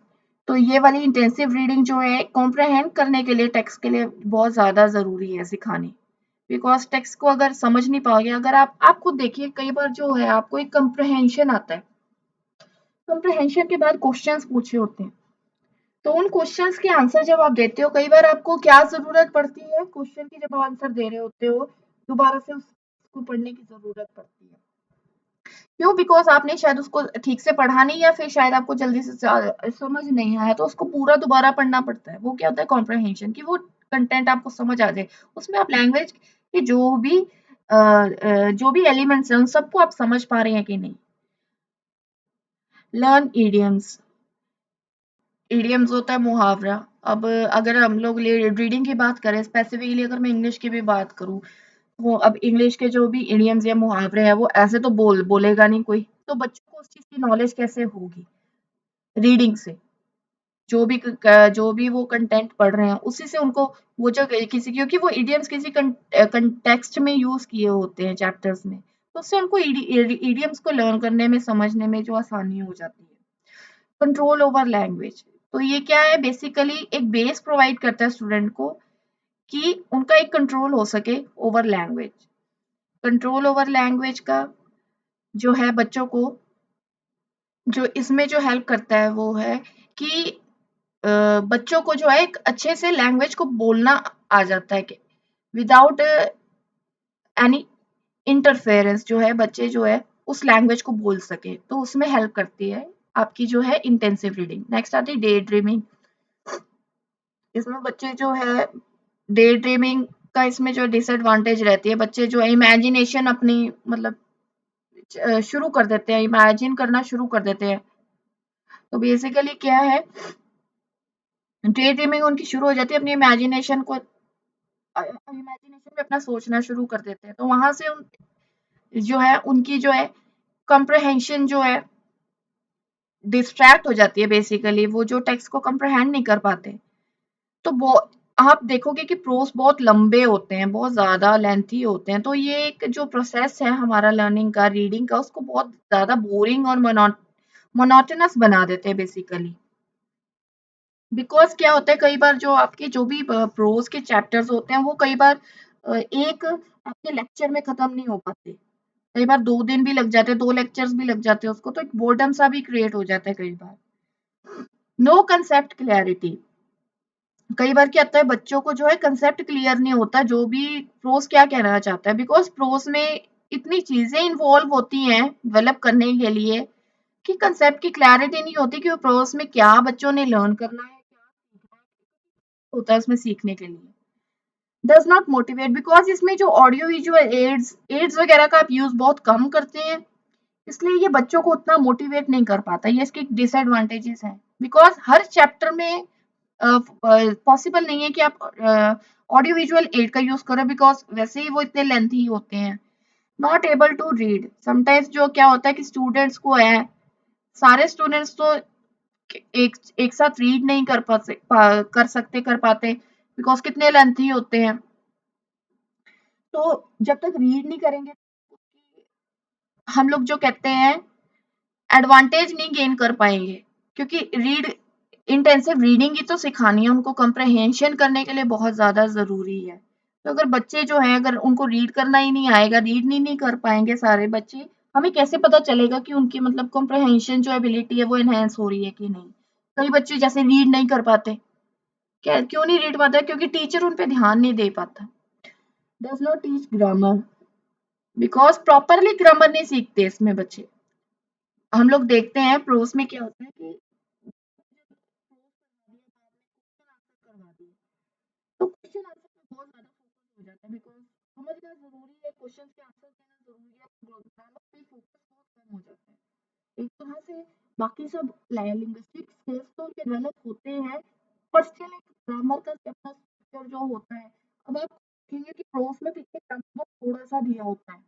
तो ये वाली इंटेंसिव रीडिंग जो है कॉम्प्रहेंड करने के लिए, टेक्स्ट के लिए बहुत ज्यादा जरूरी है सिखानी, बिकॉज टेक्स्ट को अगर समझ नहीं पाओगे, अगर आप खुद देखिए कई बार जो है आपको एक कंप्रहेंशन आता है, कंप्रहेंशन के बाद क्वेश्चंस पूछे होते हैं, तो उन क्वेश्चंस के आंसर जब आप देते हो, कई बार आपको क्या जरूरत पड़ती है क्वेश्चन की, जब आप आंसर दे रहे होते हो दोबारा से उसको पढ़ने की जरूरत पड़ती है। क्यों? बिकॉज आपने शायद उसको ठीक से पढ़ा नहीं, या फिर शायद आपको जल्दी से समझ नहीं आया, तो उसको पूरा दोबारा पढ़ना पड़ता है। वो क्या होता है कॉम्प्रहेंशन, कि वो कंटेंट आपको समझ आ जाए, उसमें आप लैंग्वेज के जो भी एलिमेंट्स हैं उन सबको आप समझ पा रहे हैं कि नहीं। लर्न इडियम्स, इडियम्स होता है मुहावरा। अब अगर हम लोग रीडिंग की बात करें स्पेसिफिकली, अगर मैं इंग्लिश की भी बात करूं, वो अब इंग्लिश के जो भी इडियम्स या मुहावरे हैं वो ऐसे तो बोलेगा नहीं कोई, तो बच्चों को उस चीज की नॉलेज कैसे होगी? रीडिंग से, जो भी वो कंटेंट पढ़ रहे हैं उसी से उनको, वो जो किसी, क्योंकि वो इडियम्स किसी कंटेक्स्ट में यूज किए होते हैं चैप्टर्स में, तो उससे उनको इडियम्स को लर्न करने में, समझने में जो आसानी हो जाती है। कंट्रोल ओवर लैंग्वेज, तो ये क्या है, बेसिकली एक बेस प्रोवाइड करता है स्टूडेंट को कि उनका एक कंट्रोल हो सके over language. Control over language का जो है बच्चों को, जो इसमें जो हेल्प करता है वो है कि बच्चों को जो है एक अच्छे से लैंग्वेज को बोलना आ जाता है, कि विदाउट एनी इंटरफेरेंस जो है बच्चे जो है उस लैंग्वेज को बोल सके, तो उसमें हेल्प करती है आपकी जो है इंटेंसिव रीडिंग। नेक्स्ट आती है डे ड्रीमिंग, इसमें बच्चे जो है डे ड्रीमिंग का, इसमें जो डिसएडवांटेज रहती है, बच्चे जो है इमेजिनेशन अपनी मतलब शुरू कर देते हैं, इमेजिन करना शुरू कर देते हैं। तो बेसिकली क्या है, डे ड्रीमिंग उनकी शुरू हो जाती है, अपनी इमेजिनेशन को, इमेजिनेशन में अपना सोचना शुरू कर देते हैं, तो वहां से जो है उनकी जो है कंप्रहेंशन जो है डिस्ट्रैक्ट हो जाती है, बेसिकली वो जो टेक्स्ट को कंप्रहेंड नहीं कर पाते। तो वो आप देखोगे कि प्रोस बहुत लंबे होते हैं, बहुत ज्यादा लेंथी होते हैं, तो ये एक जो प्रोसेस है हमारा लर्निंग का, रीडिंग का, उसको बहुत ज्यादा बोरिंग और मोनोटोनस बना देते हैं बेसिकली। बिकॉज क्या होता है, कई बार जो आपके जो भी प्रोज के चैप्टर्स होते हैं वो कई बार एक आपके लेक्चर में खत्म नहीं हो पाते, कई बार 2 दिन भी लग जाते हैं, 2 लेक्चर्स भी लग जाते हैं उसको, तो एक बोर्डम सा भी क्रिएट हो जाता है कई बार। नो कंसेप्ट क्लैरिटी, कई बार क्या होता है बच्चों को जो है कंसेप्ट क्लियर नहीं होता, जो भी प्रोस क्या कहना चाहता है, बिकॉज प्रोस में इतनी चीजें इन्वॉल्व होती हैं डेवलप करने के लिए, कि कंसेप्ट की क्लैरिटी नहीं होती कि वो प्रोस में क्या बच्चों ने लर्न करना है, क्या सीखना होता है उसमें सीखने के लिए। डज नॉट मोटिवेट, बिकॉज इसमें जो ऑडियो विजुअल एड्स वगैरह का आप यूज बहुत कम करते हैं, इसलिए ये बच्चों को उतना मोटिवेट नहीं कर पाता। ये इसके डिसएडवांटेजेस हैं, बिकॉज हर चैप्टर में पॉसिबल नहीं है कि आप ऑडियो विजुअल एड का यूज करो, बिकॉज वैसे ही वो इतने लेंथी होते हैं। Not able to read, sometimes जो क्या होता है कि स्टूडेंट्स को है, सारे स्टूडेंट्स तो एक साथ रीड नहीं कर पाते, बिकॉज कितने लेंथी होते हैं। तो जब तक रीड नहीं करेंगे, हम लोग जो कहते हैं एडवांटेज नहीं गेन कर पाएंगे, क्योंकि रीड इंटेंसिव रीडिंग ही तो सिखानी है उनको, कंप्रहेंशन करने के लिए बहुत ज्यादा जरूरी है। तो अगर बच्चे जो है, अगर उनको रीड करना ही नहीं आएगा, रीड नहीं कर पाएंगे सारे बच्चे, हमें कैसे पता चलेगा कि उनकी मतलब कंप्रहेंशन जो एबिलिटी है वो एनहेंस हो रही है कि नहीं। कई बच्चे जैसे रीड नहीं कर पाते, क्या क्यों नहीं रीड पाता, क्योंकि टीचर उन पे ध्यान नहीं दे पाता। Does not teach grammar, because properly grammar नहीं सीखते इसमें बच्चे। हम लोग देखते हैं प्रोस में क्या होता है कि तो क्वेश्चन आंसर पे बहुत ज्यादा फोकस हो जाता है, बिकॉज समझना जरूरी है, क्वेश्चन के आंसर देना जरूरी है, ग्रामर पे फोकस बहुत कम हो जाता है। एक तरह से बाकी सब लिंग्विस्टिक स्किल्स तो डेवलप होते हैं, पर स्टिल एक ग्रामर का अपना स्ट्रक्चर जो होता है। अब आप देखेंगे कि प्रोस में पीछे ग्रामर थोड़ा सा दिया होता है,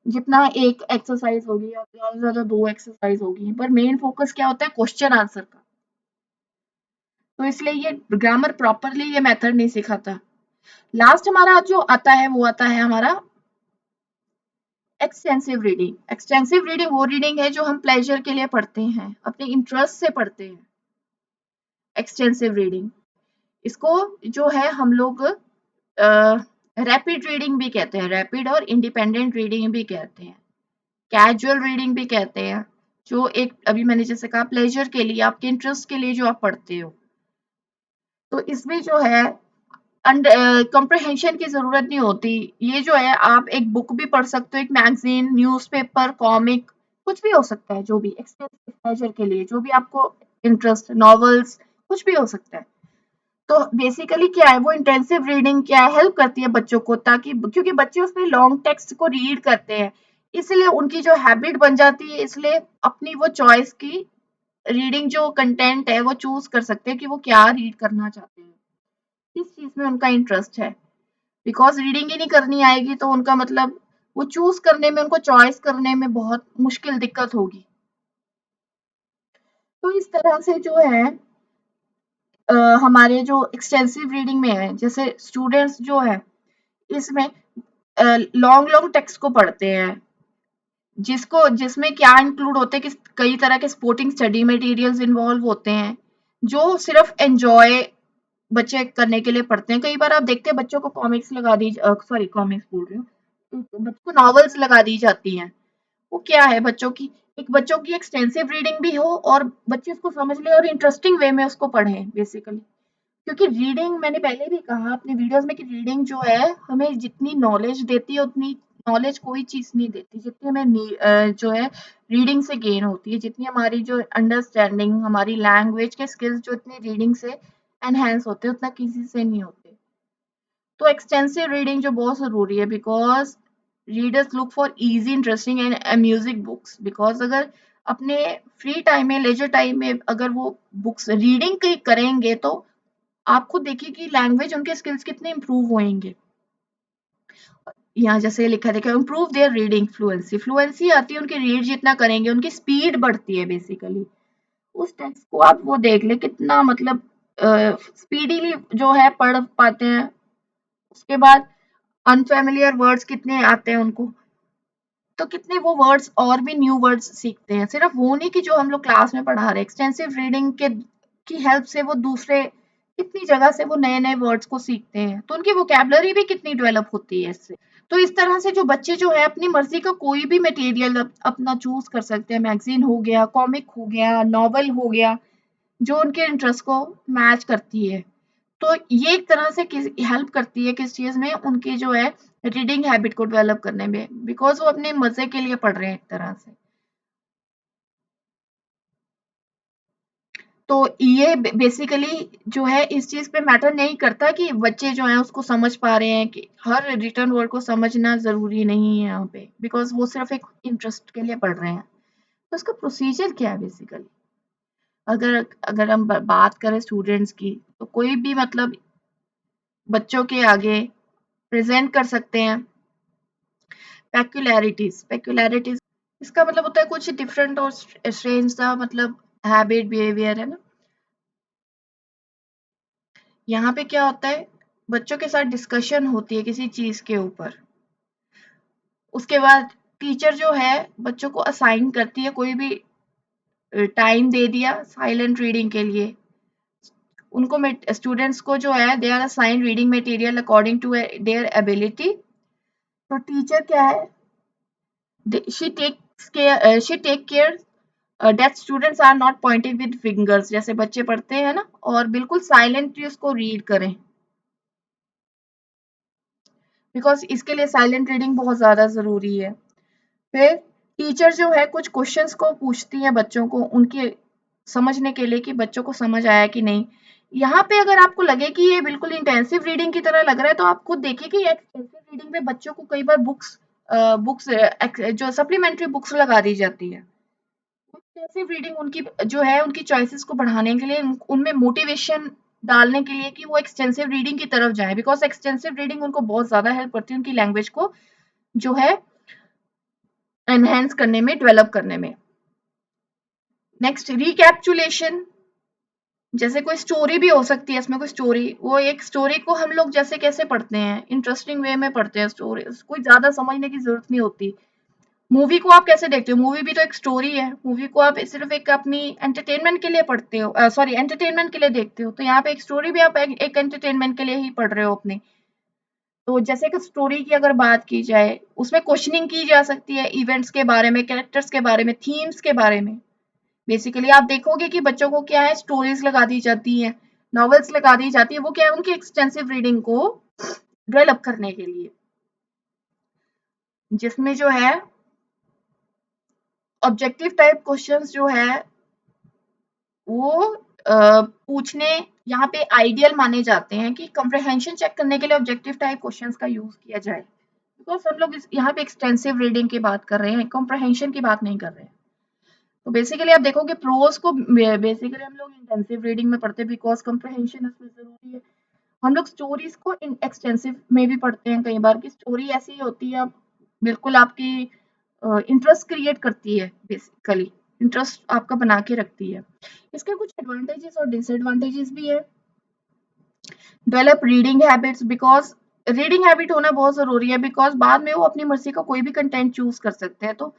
जितना एक एक्सरसाइज होगी या ज्यादा से ज्यादा दो एक्सरसाइज होगी, पर मेन फोकस क्या होता है, क्वेश्चन आंसर का। तो इसलिए ये ग्रामर प्रॉपरली ये मेथड नहीं सिखाता। लास्ट हमारा जो आता है वो आता है हमारा एक्सटेंसिव रीडिंग। एक्सटेंसिव रीडिंग वो रीडिंग है जो हम प्लेजर के लिए पढ़ते हैं, अपने इंटरेस्ट से पढ़ते हैं। एक्सटेंसिव रीडिंग, इसको जो है हम लोग रैपिड रीडिंग भी कहते हैं, रैपिड और इंडिपेंडेंट रीडिंग भी कहते हैं, कैजुअल रीडिंग भी कहते हैं। जो एक अभी मैंने जैसे कहा प्लेजर के लिए, आपके इंटरेस्ट के लिए जो आप पढ़ते हो, तो इसमें जो है कंप्रहेंशन की जरूरत नहीं होती। ये जो है आप एक बुक भी पढ़ सकते हो, एक मैगजीन, न्यूज़पेपर, कॉमिक, कुछ भी हो सकता है, जो भी एक्सटेंसिव प्लेजर के लिए जो भी आपको इंटरेस्ट, नॉवेल्स, कुछ भी हो सकता है। तो बेसिकली क्या है, वो इंटेंसिव रीडिंग क्या है, हेल्प करती है बच्चों को, ताकि क्योंकि बच्चे उसमें लॉन्ग टेक्स्ट को रीड करते हैं, इसलिए उनकी जो हैबिट बन जाती है, इसलिए अपनी वो चॉइस की रीडिंग जो कंटेंट है वो चूज कर सकते हैं कि वो क्या रीड करना चाहते हैं, किस चीज में उनका इंटरेस्ट है। बिकॉज रीडिंग ही नहीं करनी आएगी तो उनका मतलब वो चूज करने में, उनको चॉइस करने में बहुत मुश्किल दिक्कत होगी। तो इस तरह से जो है हमारे जो एक्सटेंसिव रीडिंग में है, जैसे स्टूडेंट्स जो है इसमें लॉन्ग लॉन्ग टेक्स्ट को पढ़ते हैं, जिसमें क्या इंक्लूड होते हैं कि कई तरह के स्पोर्टिंग स्टडी मटेरियल्स इन्वॉल्व होते हैं, जो सिर्फ एंजॉय बच्चे करने के लिए पढ़ते हैं। कई बार आप देखते हैं बच्चों को कॉमिक्स लगा दी, सॉरी कॉमिक्स बोल रही हूँ, बच्चों को नॉवेल्स लगा दी जाती हैं। वो क्या है, बच्चों की एक्सटेंसिव रीडिंग भी हो और बच्चे उसको समझ ले और इंटरेस्टिंग वे में उसको पढ़ें बेसिकली। क्योंकि रीडिंग, मैंने पहले भी कहा अपने वीडियोस में कि रीडिंग जो है हमें जितनी नॉलेज देती है उतनी नॉलेज कोई चीज नहीं देती, जितनी हमें जो है रीडिंग से गेन होती है, जितनी हमारी जो अंडरस्टैंडिंग, हमारी लैंग्वेज के स्किल्स जो इतनी रीडिंग से एनहेंस होते हैं, उतना किसी से नहीं होते। तो एक्सटेंसिव रीडिंग जो बहुत जरूरी है, because readers look for easy, interesting and amusing books. Because अगर अपने फ्री टाइम में, लेजर टाइम में अगर वो बुक्स रीडिंग करेंगे, तो आप खुद देखिए कि लैंग्वेज, उनके स्किल्स कितने इंप्रूव होंगे। यहाँ जैसे लिखा देखा, improve their reading fluency, fluency आती है उनकी, रीड जितना करेंगे उनकी स्पीड बढ़ती है बेसिकली। उस टेक्स्ट को आप वो देख ले कितना मतलब स्पीडीली जो है पढ़ पाते हैं। उसके बाद अनफेमिलियर वर्ड्स कितने आते हैं उनको, तो कितने वो वर्ड्स और भी न्यू वर्ड्स सीखते हैं, सिर्फ वो नहीं कि जो हम लोग क्लास में पढ़ा रहे हैं। एक्सटेंसिव रीडिंग के की हेल्प से वो दूसरे कितनी जगह से वो नए नए वर्ड्स को सीखते हैं, तो उनकी वोकेबलरी भी कितनी डेवलप होती है इससे। तो इस तरह से जो बच्चे जो है अपनी मर्जी का कोई भी मटेरियल अपना चूज कर सकते हैं, मैगजीन हो गया, कॉमिक हो गया, नॉवल हो गया, जो उनके इंटरेस्ट को मैच करती है। तो ये एक तरह से हेल्प करती है किस चीज में, उनकी जो है रीडिंग हैबिट को डेवलप करने में, बिकॉज वो अपने मजे के लिए पढ़ रहे हैं एक तरह से। तो ये बेसिकली जो है इस चीज पे मैटर नहीं करता कि बच्चे जो हैं उसको समझ पा रहे हैं, कि हर रिटर्न वर्ड को समझना जरूरी नहीं है यहाँ पे, बिकॉज वो सिर्फ एक इंटरेस्ट के लिए पढ़ रहे हैं। तो उसका प्रोसीजर क्या है बेसिकली? अगर अगर हम बात करें स्टूडेंट्स की, तो कोई भी मतलब बच्चों के आगे प्रेजेंट कर सकते हैं पेक्युलैरिटीज। इसका मतलब होता है कुछ डिफरेंट और स्ट्रेंज सा मतलब हैबिट बिहेवियर, है ना। यहाँ पे क्या होता है, बच्चों के साथ डिस्कशन होती है किसी चीज के ऊपर। उसके बाद टीचर जो है बच्चों को असाइन करती है, कोई भी टाइम दे दिया साइलेंट रीडिंग के लिए। उनको स्टूडेंट्स को जो है they are assign reading material according to their ability. तो टीचर क्या है, she take care that students are not pointing with fingers, जैसे बच्चे पढ़ते हैं ना, और बिल्कुल साइलेंटली उसको रीड करें, बिकॉज इसके लिए साइलेंट रीडिंग बहुत ज्यादा जरूरी है। फिर टीचर जो है कुछ क्वेश्चंस को पूछती है बच्चों को, उनके समझने के लिए कि बच्चों को समझ आया कि नहीं। यहाँ पे अगर आपको लगे कि ये बिल्कुल इंटेंसिव रीडिंग की तरह लग रहा है, तो आप खुद देखिए कि एक्सटेंसिव रीडिंग में बच्चों को कई बार बुक्स जो सप्लीमेंट्री बुक्स लगा दी जाती है। एक्सटेंसिव रीडिंग उनकी जो है उनकी चॉइसेस को बढ़ाने के लिए, उनमें मोटिवेशन डालने के लिए कि वो एक्सटेंसिव रीडिंग की तरफ जाए, बिकॉज एक्सटेंसिव रीडिंग उनको बहुत ज्यादा हेल्प करती है उनकी लैंग्वेज को जो है एनहेंस करने में, डेवलप करने में। नेक्स्ट रिकैप्चुलेशन, जैसे कोई स्टोरी भी हो सकती है इसमें, कोई स्टोरी, वो एक स्टोरी को हम लोग जैसे कैसे पढ़ते हैं, इंटरेस्टिंग वे में पढ़ते हैं स्टोरी, कोई ज्यादा समझने की जरूरत नहीं होती। मूवी को आप कैसे देखते हो, मूवी भी तो एक स्टोरी है, मूवी को आप सिर्फ एक अपनी एंटरटेनमेंट के लिए पढ़ते हो, सॉरी एंटरटेनमेंट के लिए देखते हो, तो यहाँ पे एक स्टोरी भी आप एक एंटरटेनमेंट के लिए ही पढ़ रहे हो अपनी। तो जैसे कि स्टोरी की अगर बात की जाए, उसमें क्वेश्चनिंग की जा सकती है इवेंट्स के बारे में, कैरेक्टर्स के बारे में, थीम्स के बारे में। बेसिकली आप देखोगे कि बच्चों को क्या है, स्टोरीज लगा दी जाती है, नॉवेल्स लगा दी जाती है, वो क्या है उनकी एक्सटेंसिव रीडिंग को डेवलप करने के लिए, जिसमें जो है ऑब्जेक्टिव टाइप क्वेश्चंस जो है वो पूछने यहाँ पे आइडियल माने जाते हैं, कि कंप्रहेंशन चेक करने के लिए ऑब्जेक्टिव टाइप क्वेश्चंस का यूज किया जाए, बिकॉज हम लोग यहाँ पे एक्सटेंसिव रीडिंग की बात कर रहे हैं, कंप्रहेंशन की बात नहीं कर रहे हैं। तो बेसिकली आप देखोगे प्रोज को बेसिकली हम लोग इंटेंसिव रीडिंग में पढ़ते हैं, बिकॉज कंप्रहेंशन इसमें जरूरी है। हम लोग स्टोरीज को एक्सटेंसिव में भी पढ़ते हैं कई बार, की स्टोरी ऐसी होती है बिल्कुल आपकी इंटरेस्ट क्रिएट करती है, बेसिकली इंटरेस्ट आपका बना के रखती है। इसके कुछ एडवांटेजेस और डिसएडवांटेजेस भी है। Develop reading habits, because reading habit होना बहुत जरूरी है, बिकॉज बाद में वो अपनी मर्जी का कोई भी कंटेंट चूज कर सकते हैं, तो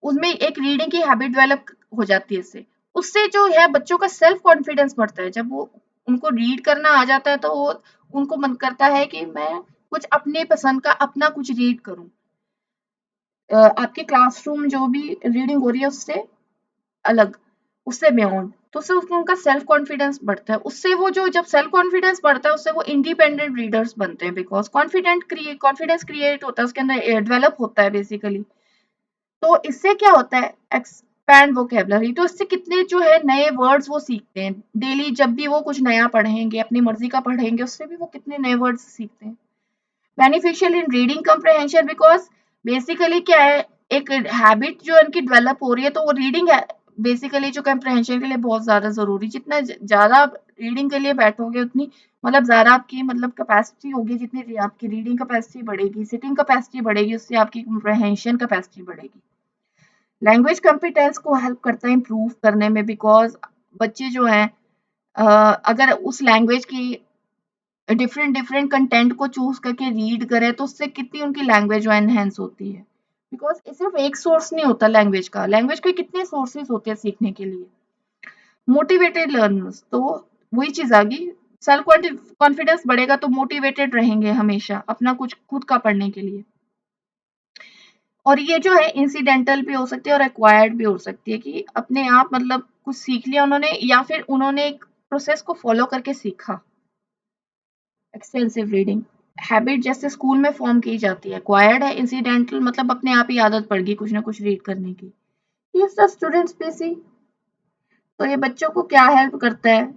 उसमें एक रीडिंग की हैबिट डेवलप हो जाती है इससे। उससे जो है बच्चों का सेल्फ कॉन्फिडेंस बढ़ता है, जब वो उनको रीड करना आ जाता है, तो वो उनको मन करता है कि मैं कुछ अपने पसंद का अपना कुछ रीड करूं। आपके क्लासरूम जो भी रीडिंग हो रही है उससे अलग, उससे बियॉन्ड, तो उससे उसको उनका सेल्फ कॉन्फिडेंस बढ़ता है, उससे वो जो जब सेल्फ कॉन्फिडेंस बढ़ता है उससे वो इंडिपेंडेंट रीडर्स बनते हैं, बिकॉज कॉन्फिडेंस क्रिएट होता है उसके अंदर, डेवलप होता है बेसिकली। तो इससे क्या होता है, एक्सपैंड वोकेबलरी, तो इससे कितने जो है नए वर्ड्स वो सीखते हैं डेली, जब भी वो कुछ नया पढ़ेंगे अपनी मर्जी का पढ़ेंगे, उससे भी वो कितने नए वर्ड्स सीखते हैं। Beneficial in reading comprehension, because basically क्या है, एक हैबिट जो इनकी डेवलप हो रही है, तो वो रीडिंग है बेसिकली जो कम्प्रहेंशन के लिए बहुत ज्यादा जरूरी, जितना ज्यादा आप रीडिंग के लिए बैठोगे उतनी मतलब ज्यादा आपकी मतलब कैपेसिटी होगी, जितनी आपकी रीडिंग कैपेसिटी बढ़ेगी, सिटिंग कैपेसिटी बढ़ेगी, उससे आपकी कम्प्रहेंशन कैपेसिटी बढ़ेगी। लैंग्वेज कॉम्पिटेंस को हेल्प करता है इम्प्रूव करने में, बिकॉज बच्चे जो हैं अगर उस लैंग्वेज की डिफरेंट डिफरेंट कंटेंट को चूज करके रीड करें, तो उससे कितनी उनकी लैंग्वेज जो एनहेंस होती है, बिकॉज सिर्फ एक सोर्स नहीं होता लैंग्वेज के कितने सोर्सेज होते हैं सीखने के लिए। मोटिवेटेड लर्नर्स, तो वही चीज आ गई, सेल्फ कॉन्फिडेंस बढ़ेगा तो मोटिवेटेड रहेंगे हमेशा अपना कुछ खुद का पढ़ने के लिए। और ये जो है इंसिडेंटल भी हो सकती है और एक्वायर्ड भी हो सकती है, कि अपने आप मतलब कुछ सीख लिया उन्होंने, या फिर उन्होंने एक प्रोसेस को फॉलो करके सीखा। एक्सटेंसिव रीडिंग हैबिट जैसे स्कूल में फॉर्म की जाती है, एक्वायर्ड है इंसिडेंटल, मतलब अपने आप ही आदत पड़ गई कुछ ना कुछ रीड करने की। Yes, the students busy तो ये बच्चों को क्या हेल्प करता है,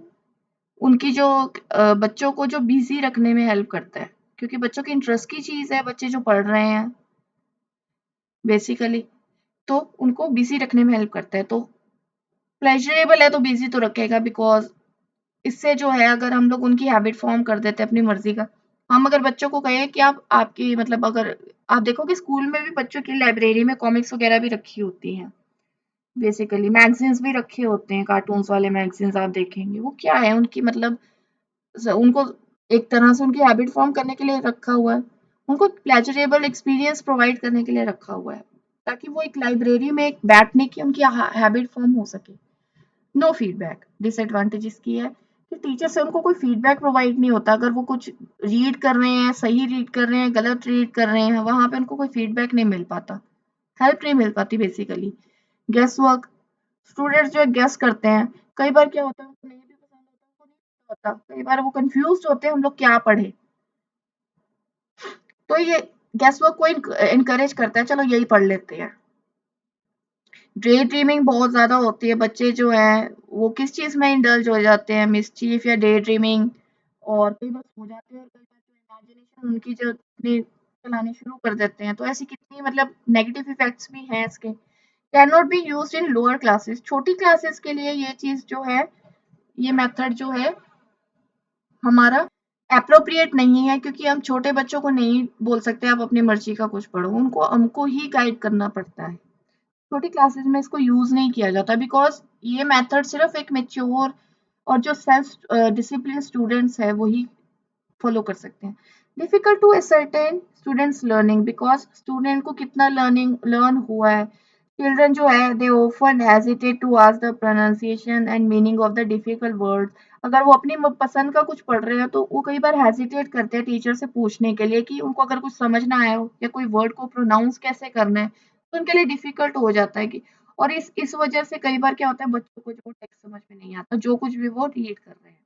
उनकी जो बच्चों को जो बिजी रखने में हेल्प करता है, क्योंकि बच्चों की इंटरेस्ट की चीज है, बच्चे जो पढ़ रहे हैं बेसिकली, तो उनको बिजी रखने में हेल्प करता है। तो प्लेजरेबल है तो बिजी तो रखेगा, बिकॉज इससे जो है अगर हम लोग उनकी हैबिट फॉर्म कर देते हैं अपनी मर्जी का, हम अगर बच्चों को कहें कि आप आपकी मतलब अगर आप देखो कि स्कूल में भी बच्चों की लाइब्रेरी में कॉमिक्स वगैरह भी रखी होती हैं, बेसिकली मैगजीन्स भी रखे होते हैं, कार्टून्स वाले मैगजीन्स आप देखेंगे, वो क्या है उनकी मतलब उनको एक तरह से उनकी हैबिट फॉर्म करने के लिए रखा हुआ है, उनको प्लेजरेबल एक्सपीरियंस प्रोवाइड करने के लिए रखा हुआ है, ताकि वो एक लाइब्रेरी में एक बैठने की उनकी हैबिट फॉर्म हो सके। नो फीडबैक डिसएडवांटेज इसकी है कि टीचर से उनको कोई फीडबैक प्रोवाइड नहीं होता, अगर वो कुछ रीड कर रहे हैं, सही रीड कर रहे हैं, गलत रीड कर रहे हैं, वहां पे उनको कोई फीडबैक नहीं मिल पाता, हेल्प नहीं मिल पाती बेसिकली। गेस वर्क, स्टूडेंट्स जो है गेस करते हैं, कई बार क्या होता है उनको नहीं भी पसंद होता, उनको नहीं पता होता, कई बार वो कंफ्यूज होते हैं हम लोग क्या पढ़े, तो ये गेस वर्क को इनकरेज करता है, चलो यही पढ़ लेते हैं। डे ड्रीमिंग बहुत ज्यादा होती है, बच्चे जो हैं वो किस चीज में इंडल्ज हो जाते हैं, मिसचीफ या डे ड्रीमिंग, और कई बार सो जाते हैं और कई बार जो इमेजिनेशन उनकी जो अपने चलाने शुरू कर देते हैं, तो ऐसी कितनी मतलब नेगेटिव इफेक्ट्स भी हैं इसके। Can not be used in lower classes, छोटी क्लासेस के लिए ये चीज जो है, ये मेथड जो है हमारा एप्रोप्रिएट नहीं है, क्योंकि हम छोटे बच्चों को नहीं बोल सकते आप अपनी मर्जी का कुछ पढ़ो, उनको हमको ही गाइड करना पड़ता है। छोटी क्लासेस में इसको यूज नहीं किया जाता, बिकॉज ये मेथड सिर्फ एक मेच्योर और जो सेल्फ डिसिप्लिन स्टूडेंट्स है वही फॉलो कर सकते हैं। Difficult to ascertain students learning, because student को कितना लर्न हुआ है, चिल्ड्रन जो है they often hesitate to ask the pronunciation and meaning of the difficult word. अगर वो अपनी पसंद का कुछ पढ़ रहे हैं तो वो कई बार हेजिटेट करते हैं टीचर से पूछने के लिए कि उनको अगर कुछ समझ ना आया हो या कोई वर्ड को प्रोनाउंस कैसे करना है, तो उनके लिए डिफिकल्ट हो जाता है कि, और इस वजह से कई बार क्या होता है बच्चों को जो टेक्स्ट समझ में नहीं आता, जो कुछ भी वो रीड कर रहे हैं।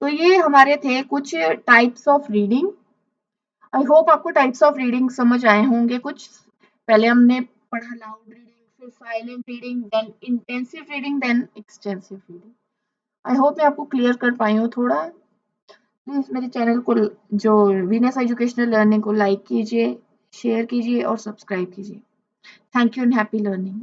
तो ये हमारे थे कुछ types of reading. I hope आपको टाइप्स ऑफ रीडिंग समझ आए होंगे कुछ। पहले हमने पढ़ा लाउड रीडिंग, फिर silent reading, then intensive reading, then extensive reading. I hope मैं आपको क्लियर कर पाई हूँ थोड़ा। प्लीज मेरे चैनल को जो वीनस एजुकेशनल लर्निंग को लाइक कीजिए, शेयर कीजिए और सब्सक्राइब कीजिए। Thank you and happy learning.